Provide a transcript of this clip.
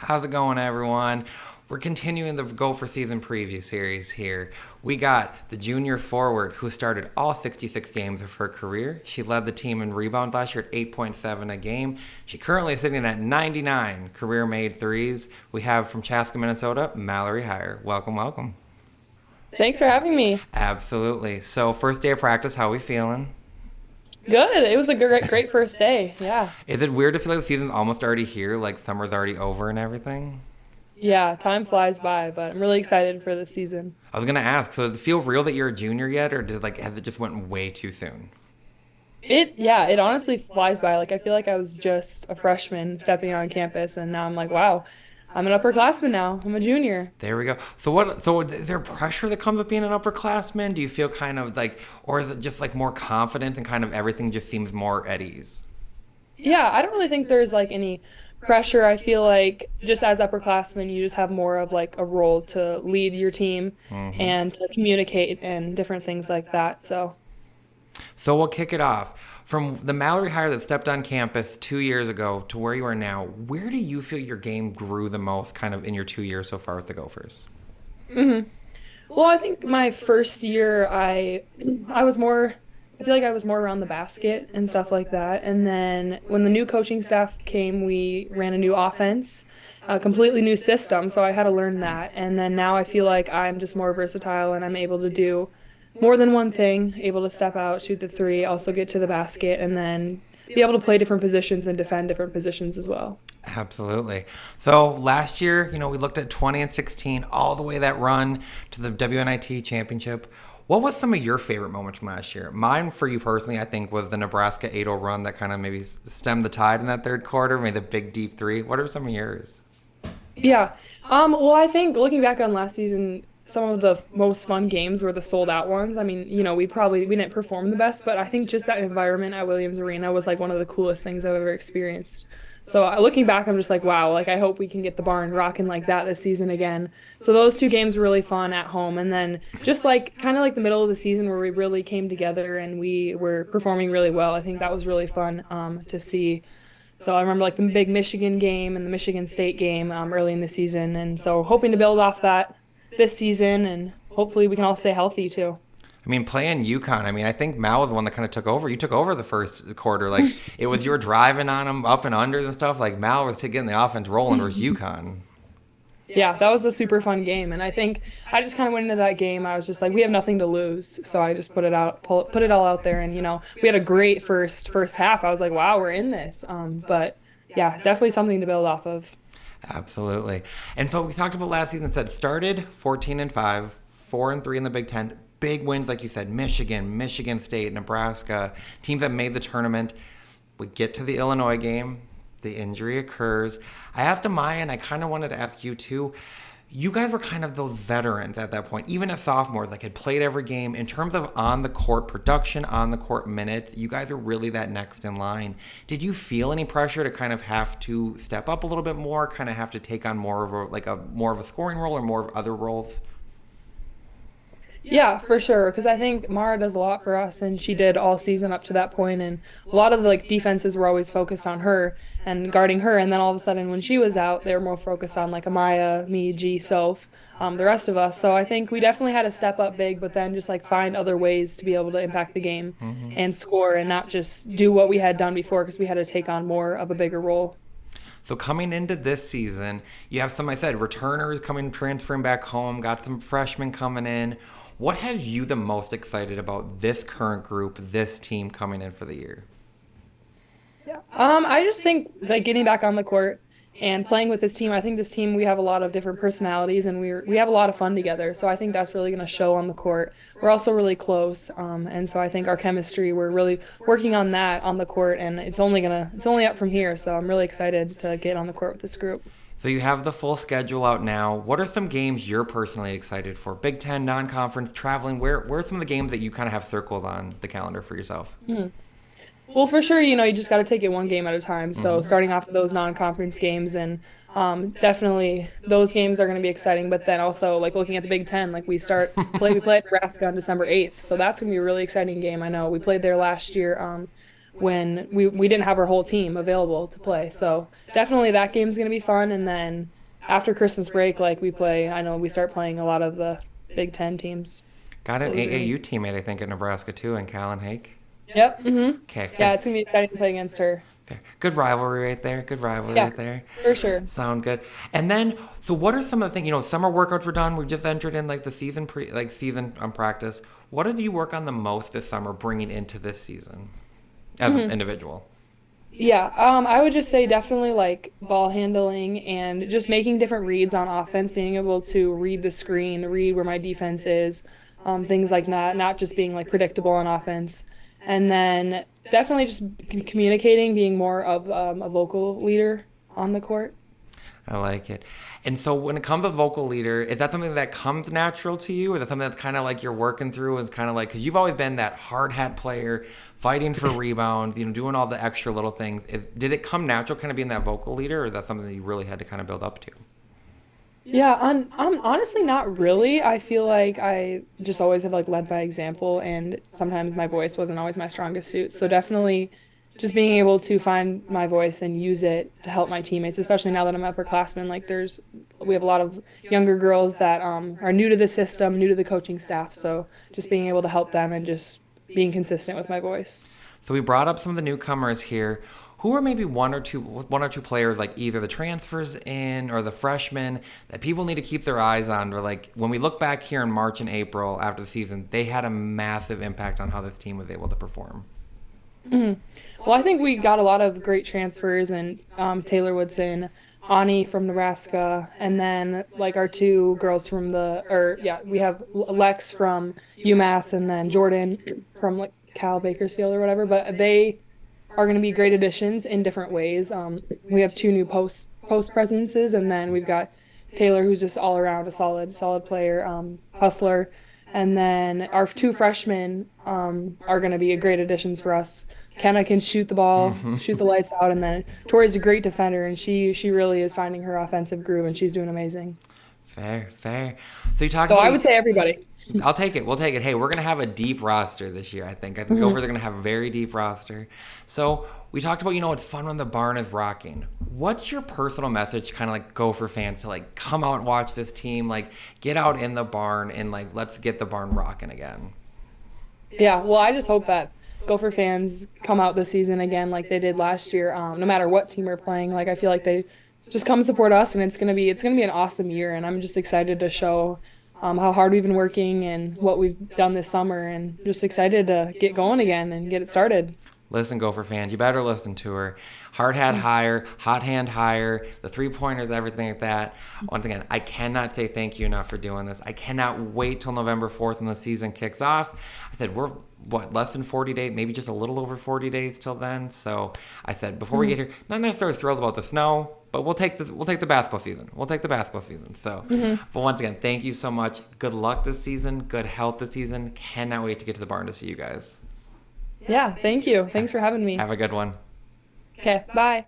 How's it going, everyone? We're continuing the Gopher season preview series here. We got the junior forward who started all 66 games of her career. She led the team in rebounds last year at 8.7 a game. She currently is sitting at 99 career-made threes. We have from Chaska, Minnesota, Mallory Heyer. Welcome, welcome. Thanks for having me. Absolutely. So, first day of practice, how we feeling? Good. It was a great first day. Yeah. Is it weird to feel like the season's almost already here, like summer's already over and everything? Yeah, time flies by, but I'm really excited for this season. I was gonna ask, so does it feel real that you're a junior yet, or did has it just went way too soon? It honestly flies by. Like I feel like I was just a freshman stepping on campus and now I'm like, wow, I'm an upperclassman now. I'm a junior. There we go. So what? So is there pressure that comes with being an upperclassman? Do you feel kind of like, or is it just like more confident and kind of everything just seems more at ease? Yeah, I don't really think there's like any pressure. I feel like just as upperclassmen, you just have more of like a role to lead your team Hmm. and to communicate and different things like that. So So we'll kick it off. From the Mallory Hire that stepped on campus 2 years ago to where you are now, where do you feel your game grew the most kind of in your 2 years so far with the Gophers? Mhm. Well, I think my first year, I was more, I feel like I was more around the basket and stuff like that. And then when the new coaching staff came, we ran a new offense, a completely new system. So I had to learn that. And then now I feel like I'm just more versatile and I'm able to do more than one thing, able to step out, shoot the three, also get to the basket, and then be able to play different positions and defend different positions as well. Absolutely. So last year, we looked at 20 and 16, all the way that run to the WNIT championship. What was some of your favorite moments from last year? Mine, for you personally, I think was the Nebraska 8-0 run that kind of maybe stemmed the tide in that third quarter, made the big deep three. What are some of yours? Yeah. Well, I think looking back on last season, some of the most fun games were the sold out ones. I mean, we didn't perform the best, but I think just that environment at Williams Arena was like one of the coolest things I've ever experienced. So looking back, I'm just like, wow, like I hope we can get the barn rocking like that this season again. So those two games were really fun at home. And then just like kind of like the middle of the season where we really came together and we were performing really well. I think that was really fun to see. So I remember like the big Michigan game and the Michigan State game early in the season. And so hoping to build off that this season and hopefully we can all stay healthy too. I mean, playing UConn, I think Mal was the one that kind of took over. You took over the first quarter. Like, it was you were driving on them up and under and stuff. Like, Mal was getting the offense rolling versus UConn. Yeah, that was a super fun game. And I think I just kind of went into that game. I was just like, we have nothing to lose. So I just put it all out there. And, we had a great first half. I was like, wow, we're in this. But yeah, it's definitely something to build off of. Absolutely. And so we talked about last season. Said started 14 and 5, 4 and 3 in the Big Ten. Big wins, like you said, Michigan, Michigan State, Nebraska, teams that made the tournament. We get to the Illinois game. The injury occurs. I asked Amaya, and I kind of wanted to ask you too. You guys were kind of those veterans at that point, even as sophomores, like had played every game. In terms of on the court production, on the court minutes, you guys are really that next in line. Did you feel any pressure to kind of have to step up a little bit more, kind of have to take on more of a more of a scoring role or more of other roles? Yeah, for sure. Because I think Mara does a lot for us, and she did all season up to that point. And a lot of the like defenses were always focused on her and guarding her. And then all of a sudden, when she was out, they were more focused on like Amaya, me, G, Soph, the rest of us. So I think we definitely had to step up big, but then just like find other ways to be able to impact the game Hmm. and score, and not just do what we had done before because we had to take on more of a bigger role. So coming into this season, you have some, I said, returners coming, transferring back home, got some freshmen coming in. What has you the most excited about this current group, this team coming in for the year? Yeah. I just think like getting back on the court and playing with this team, I think this team we have a lot of different personalities and we have a lot of fun together. So I think that's really going to show on the court. We're also really close, and so I think our chemistry we're really working on that on the court, and it's only up from here. So I'm really excited to get on the court with this group. So you have the full schedule out now. What are some games you're personally excited for? Big Ten, non-conference, traveling. Where are some of the games that you kind of have circled on the calendar for yourself? Well, for sure, you just got to take it one game at a time. So Hmm. starting off with those non-conference games, and definitely those games are going to be exciting. But then also like looking at the Big Ten, like we play at Nebraska on December 8th, so that's going to be a really exciting game. I know we played there last year. when we didn't have our whole team available to play. So definitely that game's going to be fun. And then after Christmas break, like I know we start playing a lot of the Big Ten teams. Got an Those are AAU gonna teammate, I think, at Nebraska too, and Callan Hake. Yep. Okay, Yeah, fair, it's gonna be exciting to play against her. fair. Good rivalry right there. Good rivalry Yeah, right there. for sure. Sound good. And then, so what are some of the things? Summer workouts were done. We just entered in like the season practice. What did you work on the most this summer, bringing into this season as an individual? Yeah, I would just say definitely like ball handling and just making different reads on offense, being able to read the screen, read where my defense is, things like that, not just being like predictable on offense. And then definitely just communicating, being more of a vocal leader on the court. I like it. And so when it comes to vocal leader, is that something that comes natural to you? Or is that something that's kind of like you're working through? Is kind of like, because you've always been that hard hat player, fighting for rebounds, doing all the extra little things. Did it come natural kind of being that vocal leader, or is that something that you really had to kind of build up to? Yeah, I'm honestly not really. I feel like I just always have like led by example, and sometimes my voice wasn't always my strongest suit. So definitely just being able to find my voice and use it to help my teammates, especially now that I'm upperclassman. Like we have a lot of younger girls that are new to the system, new to the coaching staff. So just being able to help them and just being consistent with my voice. So we brought up some of the newcomers here. Who are maybe one or two players, like either the transfers in or the freshmen, that people need to keep their eyes on? Or like when we look back here in March and April after the season, they had a massive impact on how this team was able to perform. Well, I think we got a lot of great transfers, and Taylor Woodson, Ani from Nebraska, and then like our two girls from we have Lex from UMass, and then Jordan from like Cal Bakersfield or whatever. But they are going to be great additions in different ways. We have two new post presences, and then we've got Taylor, who's just all around a solid player, hustler. And then our two freshmen are going to be great additions for us. Kenna can shoot the ball, shoot the lights out, and then Tori's a great defender, and she really is finding her offensive groove, and she's doing amazing. Fair, fair. So you talked So I about. would say everybody. I'll take it. We'll take it. Hey, we're gonna have a deep roster this year. I think Gopher, they're gonna have a very deep roster. So we talked about it's fun when the barn is rocking. What's your personal message, kind of like Gopher fans, to like come out and watch this team, like get out in the barn and like let's get the barn rocking again. Yeah, well, I just hope that Gopher fans come out this season again like they did last year. No matter what team we're playing, like I feel like they just come support us, and it's gonna be an awesome year. And I'm just excited to show how hard we've been working and what we've done this summer, and just excited to get going again and get it started. Listen, Gopher fans, you better listen to her. Hard hat higher, hot hand higher, the 3-pointers, everything like that. Once again, I cannot say thank you enough for doing this. I cannot wait till November 4th when the season kicks off. I said, we're, less than 40 days, maybe just a little over 40 days till then. So I said, before we get here, not necessarily thrilled about the snow, but we'll take the basketball season. We'll take the basketball season. So, but once again, thank you so much. Good luck this season. Good health this season. Cannot wait to get to the barn to see you guys. Yeah, thank you. Thanks for having me. Have a good one. Okay, bye.